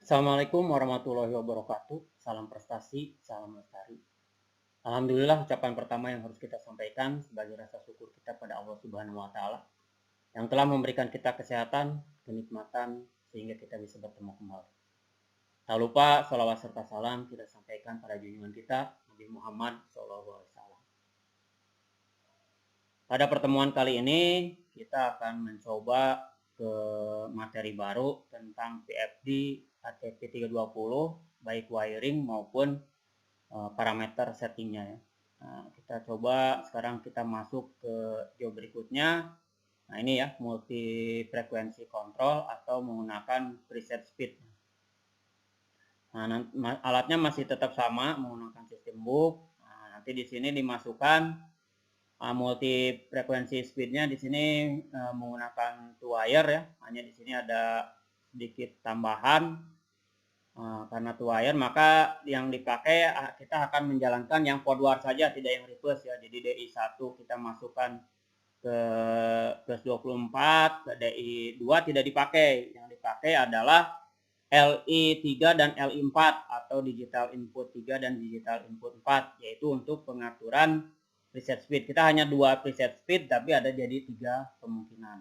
Assalamualaikum warahmatullahi wabarakatuh. Salam prestasi, salam lestari. Alhamdulillah, ucapan pertama yang harus kita sampaikan sebagai rasa syukur kita pada Allah Subhanahu wa Ta'ala yang telah memberikan kita kesehatan, kenikmatan, sehingga kita bisa bertemu kembali. Tak lupa salawat serta salam kita sampaikan pada junjungan kita Nabi Muhammad SAW. Pada pertemuan kali ini kita akan mencoba ke materi baru tentang PFD ATP320 baik wiring maupun parameter settingnya ya. Nah, kita coba sekarang kita masuk ke job berikutnya. Nah, ini ya, multi frekuensi control atau menggunakan preset speed. Nah, alatnya masih tetap sama menggunakan sistem book. Nah, nanti di sini dimasukkan multi frekuensi speednya di sini menggunakan two wire ya. Hanya di sini ada sedikit tambahan karena two wire, maka yang dipakai kita akan menjalankan yang forward saja, tidak yang reverse ya. Jadi DI1 kita masukkan ke plus 24, ke DI2 tidak dipakai. Yang dipakai adalah LI3 dan LI4 atau digital input 3 dan digital input 4, yaitu untuk pengaturan preset speed. Kita hanya 2 preset speed tapi ada jadi 3 kemungkinan.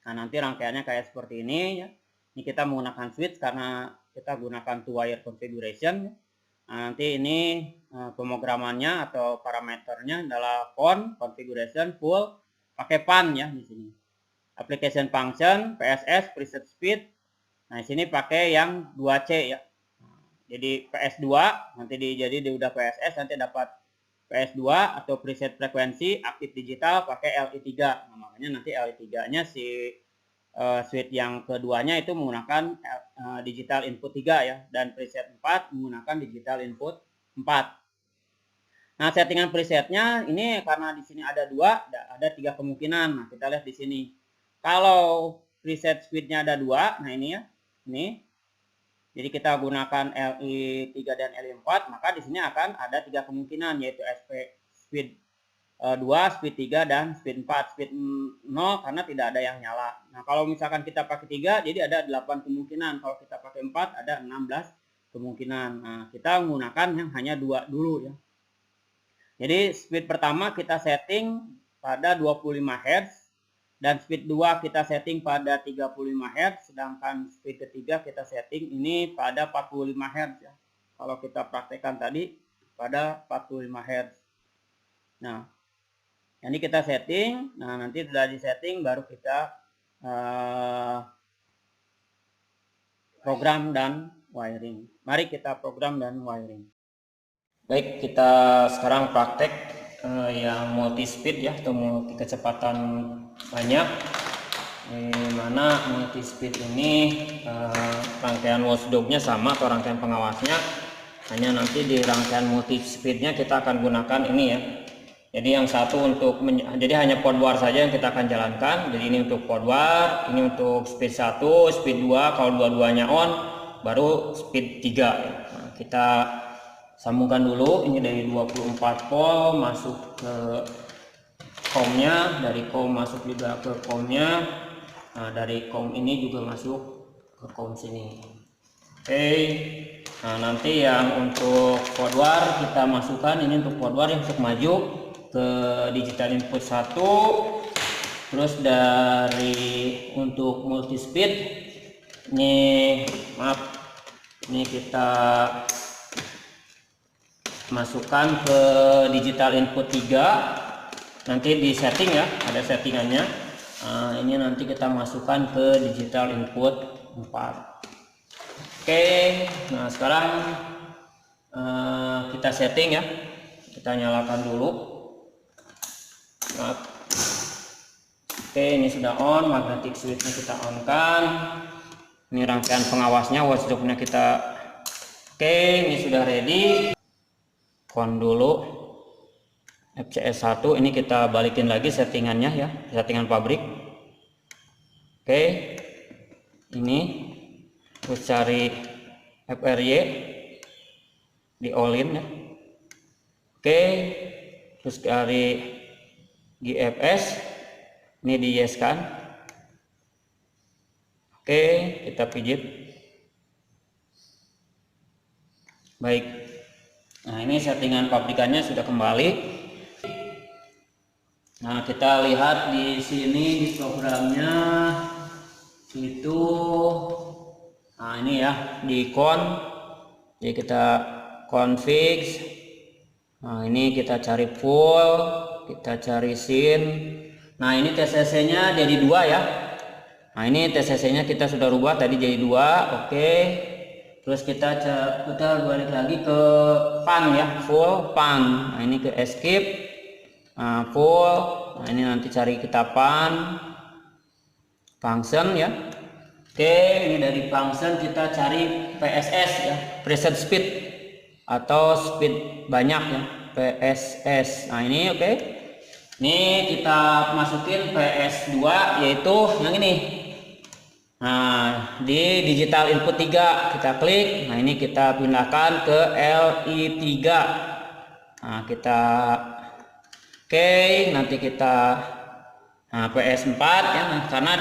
Nah, nanti rangkaiannya kayak seperti ini ya. Ini kita menggunakan switch karena kita gunakan two wire configuration. Nah, nanti ini pemrogramannya atau parameternya adalah configuration full pakai PAN ya di sini. Application function PSS preset speed. Nah, di sini pakai yang 2C ya. Jadi PS2 nanti jadi udah PSS nanti dapat PS2 atau preset frekuensi aktif digital pakai LI3. Nah, makanya nanti LI3-nya si switch yang keduanya itu menggunakan digital input 3 ya, dan preset 4 menggunakan digital input 4. Nah, settingan presetnya ini karena di sini ada 3 kemungkinan. Nah, kita lihat di sini. Kalau preset speednya ada 2, nah ini ya. Ini. Jadi kita gunakan LI3 dan LI4, maka di sini akan ada 3 kemungkinan yaitu SP speed 2, speed 3 dan speed 4. Speed 0 karena tidak ada yang nyala. Nah, kalau misalkan kita pakai 3 jadi ada 8 kemungkinan. Kalau kita pakai 4 ada 16 kemungkinan. Nah, kita menggunakan yang hanya 2 dulu ya. Jadi speed pertama kita setting pada 25 Hz dan speed 2 kita setting pada 35 Hz, sedangkan speed ketiga kita setting ini pada 45 Hz ya. Kalau kita praktekkan tadi pada 45 Hz. Nah, ini kita setting. Nah, nanti sudah di setting baru kita program dan wiring. Mari kita program dan wiring. Baik, kita sekarang praktek yang multi speed ya, atau multi kecepatan banyak. Di mana multi speed ini rangkaian watchdog-nya sama atau rangkaian pengawasnya, hanya nanti di rangkaian multi speednya kita akan gunakan ini ya. Jadi yang satu untuk jadi hanya forward saja yang kita akan jalankan. Jadi ini untuk forward, ini untuk speed 1, speed 2, kalau dua-duanya on baru speed 3 ya. Nah, kita sambungkan dulu ini dari 24 volt masuk ke COM-nya, dari COM masuk juga ke COM-nya. Nah, dari COM ini juga masuk ke COM sini. Oke. Nah, nanti yang untuk forward kita masukkan ini untuk forward yang untuk maju ke digital input 1. Terus dari untuk multi speed ini ini kita masukkan ke digital input 3. Nanti di setting ya, ada settingannya. Nah, ini nanti kita masukkan ke digital input 4. Oke, nah sekarang kita setting ya. Kita nyalakan dulu. Nah, oke, ini sudah on, magnetic switch-nya kita on kan. Ini rangkaian pengawasnya, watchdog-nya kita. Oke, ini sudah ready. On dulu. FCS1 ini kita balikin lagi settingannya ya, settingan pabrik. Oke, ini terus cari FRY di all-in ya. Oke, terus cari GFS ini di yes kan. Oke, kita pijit. Baik. Nah, ini settingan pabrikannya sudah kembali. Nah, kita lihat di sini di programnya itu, nah ini ya di jadi kita config. Nah, ini kita cari full, kita cari scene. Nah, ini TCC nya jadi 2 ya. Nah, ini TCC nya kita sudah rubah tadi jadi 2. Oke. Terus kita balik lagi ke pan ya, full pan. Nah, ini ke escape. Nah, full. Nah, ini nanti cari kita pan function ya. Oke, ini dari function kita cari PSS ya, preset speed atau speed banyak ya, PSS. Nah, ini oke. Ini kita masukin PS2 yaitu yang ini. Nah, di digital input 3 kita klik. Nah, ini kita pindahkan ke LI3. Nah, kita oke, nanti kita PS4 ya. Nah, karena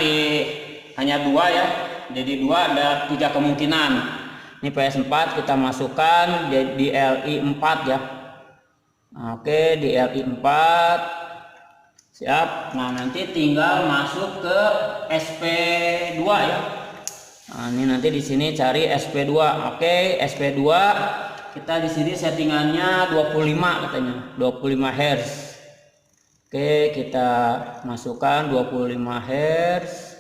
hanya 2 ya. Jadi 2 ada 3 kemungkinan. Ini PS4 kita masukkan di LI4 ya. Nah, oke, di LI4. Siap. Nah, nanti tinggal masuk ke SP2 ya. Nah, ini nanti di sini cari SP2. Oke, SP2 kita di sini settingannya 25 katanya, 25 Hz. Oke, kita masukkan 25 Hz.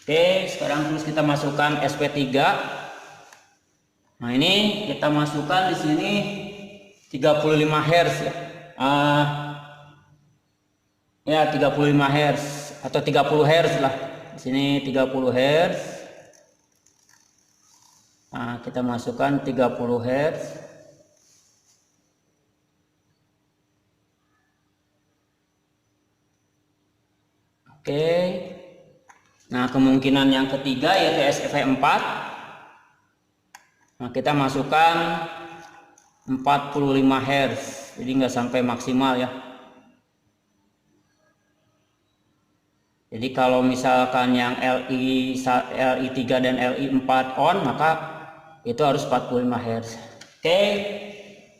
Oke, sekarang terus kita masukkan SP3. Nah, ini kita masukkan di sini 35 Hz ya. Ya 35 Hz atau 30 Hz lah. Di sini 30 Hz. Nah, kita masukkan 30 Hz. Oke. Nah, kemungkinan yang ketiga yaitu SV4. Nah, kita masukkan 45 Hz. Jadi nggak sampai maksimal ya. Jadi kalau misalkan yang LI3 dan LI4 on, maka itu harus 45 Hz. Oke,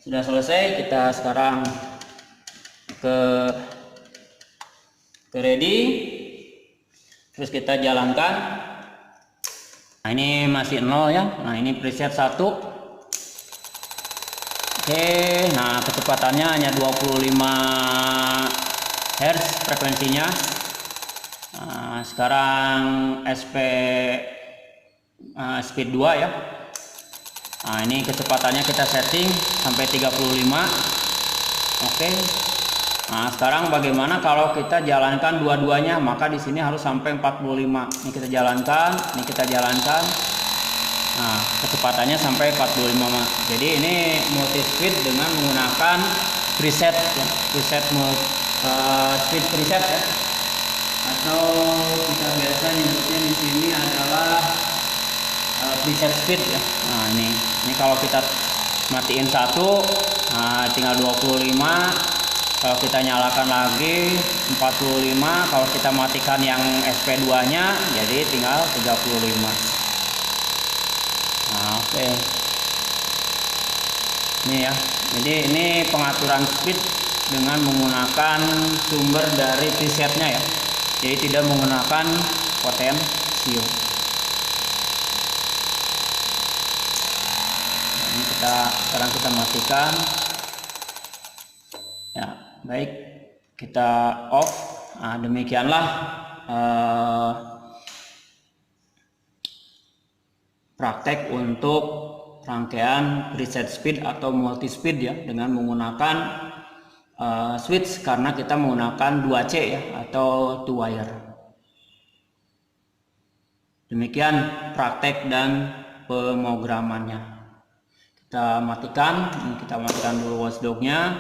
sudah selesai. Kita sekarang ke ready. Terus kita jalankan. Nah, ini masih 0 ya. Nah, ini preset 1. Oke, nah kecepatannya hanya 25 Hz frekuensinya. Nah, sekarang speed 2 ya. Nah, ini kecepatannya kita setting sampai 35. Oke. Nah, sekarang bagaimana kalau kita jalankan dua-duanya? Maka di sini harus sampai 45. Ini kita jalankan, ini kita jalankan. Nah, kecepatannya sampai 45. Jadi ini multi speed dengan menggunakan preset ya. Speed preset ya. Atau kita biasa nyebutnya di sini adalah preset speed ya. Nah, ini kalau kita matiin 1, nah tinggal 25. Kalau kita nyalakan lagi 45. Kalau kita matikan yang SP2 nya jadi tinggal 35. Nah, oke. Ini ya. Jadi ini pengaturan speed dengan menggunakan sumber dari presetnya ya. Jadi tidak menggunakan potensio. Nah, ini sekarang kita matikan. Ya, baik. Kita off. Nah, demikianlah praktek untuk rangkaian preset speed atau multi speed ya, dengan menggunakan switch karena kita menggunakan 2C ya, atau 2 wire. Demikian praktek dan pemrogramannya. Kita matikan dulu watchdog-nya.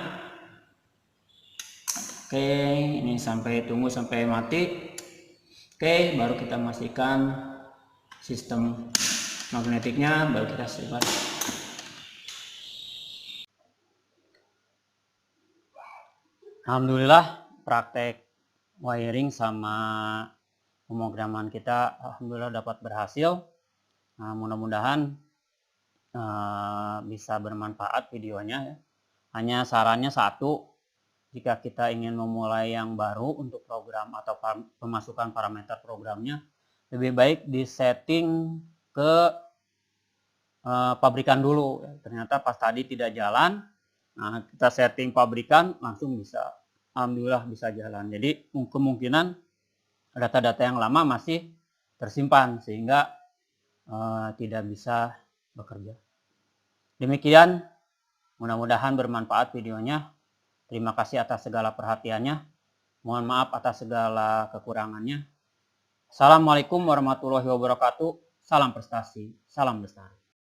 Oke, ini tunggu sampai mati. Oke, baru kita pastikan sistem magnetiknya, baru kita sebar. Alhamdulillah praktek wiring sama pemrograman kita alhamdulillah dapat berhasil. Nah, mudah-mudahan bisa bermanfaat videonya ya. Hanya sarannya satu, jika kita ingin memulai yang baru untuk program atau pemasukan parameter programnya, lebih baik disetting ke pabrikan dulu. Ternyata pas tadi tidak jalan, nah kita setting pabrikan langsung bisa, alhamdulillah bisa jalan. Jadi kemungkinan data-data yang lama masih tersimpan sehingga tidak bisa bekerja. Demikian, mudah-mudahan bermanfaat videonya. Terima kasih atas segala perhatiannya. Mohon maaf atas segala kekurangannya. Assalamualaikum warahmatullahi wabarakatuh. Salam prestasi, salam lestari.